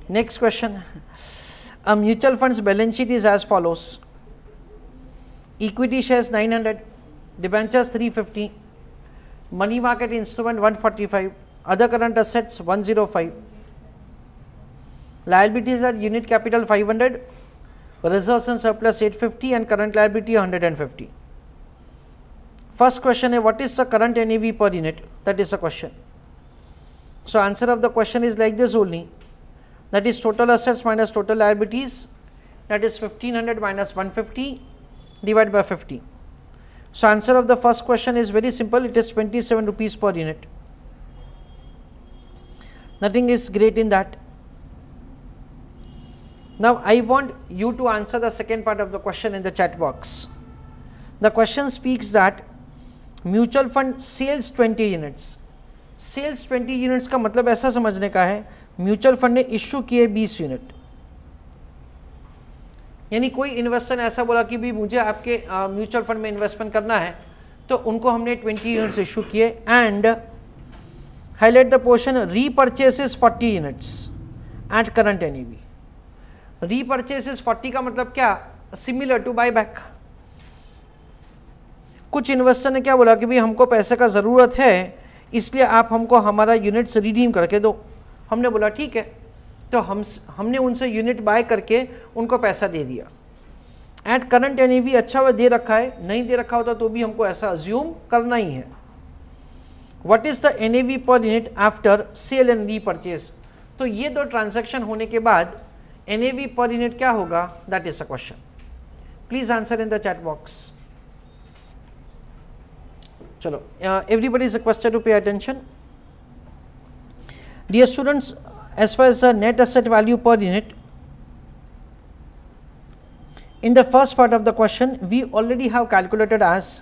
Next question. A mutual fund's balance sheet is as follows. Equity shares 900, debentures 350, money market instrument 145, other current assets 105, liabilities at unit capital 500, reserves and surplus 850 and current liability 150. First question is, what is the current NAV per unit? That is the question. So answer of the question is like this only, that is total assets minus total liabilities, that is 1500 minus 150 divided by 50. So answer of the first question is very simple, it is 27 rupees per unit. Nothing is great in that. Now I want you to answer the second part of the question in the chat box. The question speaks that mutual fund sells 20 units. Sells 20 units का मतलब ऐसा समझने का है, mutual fund ने issue किए 20 unit. यानी कोई इन्वेस्टर ने ऐसा बोला कि भी मुझे आपके म्यूचुअल फंड में इन्वेस्टमेंट करना है, तो उनको हमने 20 यूनिट्स इश्यू किए. And highlight the portion repurchases 40 units at current NAV. Repurchases 40 का मतलब क्या? Similar to buy back. कुछ इन्वेस्टर ने क्या बोला कि भाई हमको पैसे का ज़रूरत है, इसलिए आप हमको हमारा यूनिट्स रिडीम करके दो. हमने बोला ठीक है, तो हमने उनसे यूनिट बाय करके उनको पैसा दे दिया. एट करंट एनईवी अच्छा हुआ दे रखा है, नहीं दे रखा होता तो भी हमको ऐसा अज्यूम करना ही है. What is the NEV per unit after sale and repurchase? तो ये दो ट्रांजैक्शन होने के बाद एनईवी पर यूनिट क्या होगा, that is a question. Please answer in the chat box. चलो, everybody is requested to pay attention. Dear students, as far as the net asset value per unit, in the first part of the question we already have calculated as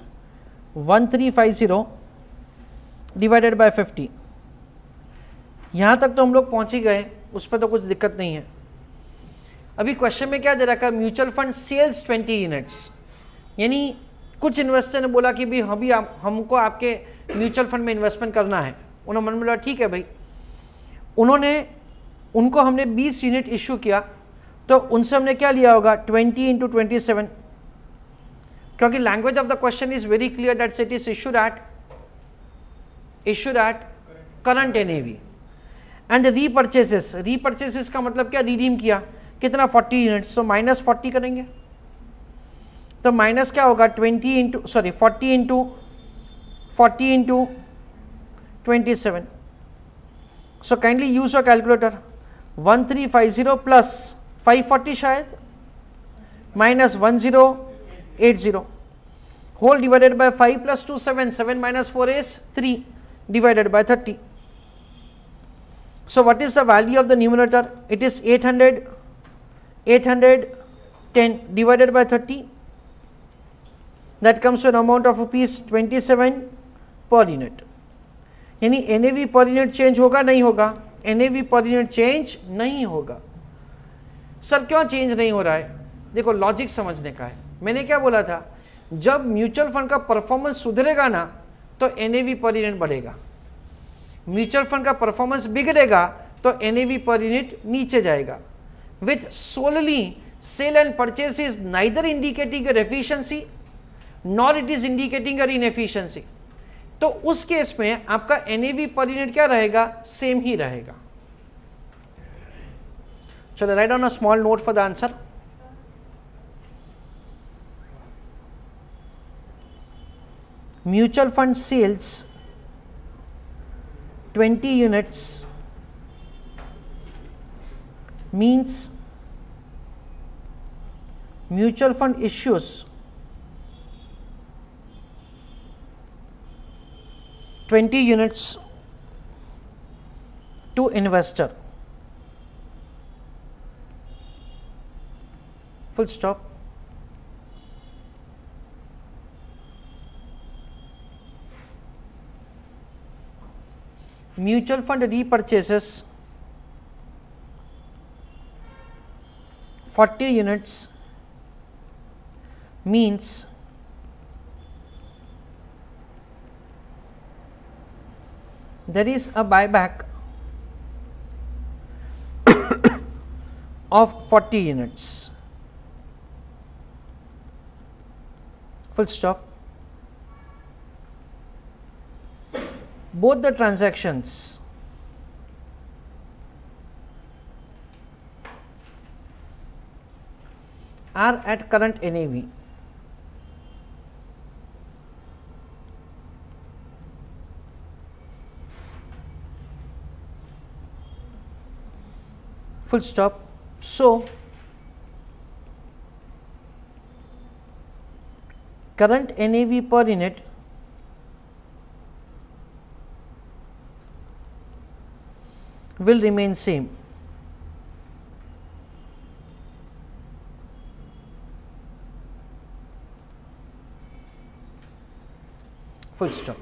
1350 divided by 50. यहाँ तक तो हम लोग पहुँच ही गए, उस पर तो कुछ दिक्कत नहीं है. अभी क्वेश्चन में क्या दे रखा है? Mutual fund sells 20 units. यानी कुछ इन्वेस्टर ने बोला कि भाई हमको आपके म्यूचुअल फंड में इन्वेस्टमेंट करना है. उन्होंने मन में बोला ठीक है भाई. उनको हमने 20 यूनिट इशू किया, तो उनसे हमने क्या लिया होगा? 20 into 27, क्योंकि language of the question is very clear that it is issued at current NAV. And repurchases का मतलब क्या? रिडीम किया. कितना? 40 यूनिट्स. तो माइनस 40 करेंगे, तो माइनस क्या होगा? 40 into 27. So kindly use your calculator. 1350 plus 540 शायद minus 1080 whole divided by 5 plus 2 7 minus 4 is 3 divided by 30. So what is the value of the numerator? It is 810 divided by 30. That comes to an amount of rupees 27 per unit. यानी NAV per unit change होगा नहीं होगा? NAV per unit change नहीं होगा. Sir क्यों change नहीं हो रहा है? देखो लॉजिक समझने का है. मैंने क्या बोला था? जब म्यूचुअल फंड का परफॉर्मेंस सुधरेगा ना, तो NAV पर यूनिट बढ़ेगा. म्यूचुअल फंड का परफॉर्मेंस बिगड़ेगा तो NAV पर यूनिट नीचे जाएगा. With solely sale and purchase is neither indicating your efficiency nor it is indicating your inefficiency. तो उस केस में आपका NAV पर यूनिट क्या रहेगा? सेम ही रहेगा. चलो, write down a small note for the answer. Mutual fund sells 20 units means mutual fund issues 20 units to investor. Full stop. Mutual fund repurchases 40 units means there is a buyback of 40 units. Full stop. Both the transactions are at current NAV. Full stop. So, current NAV per unit will remain same. Full stop.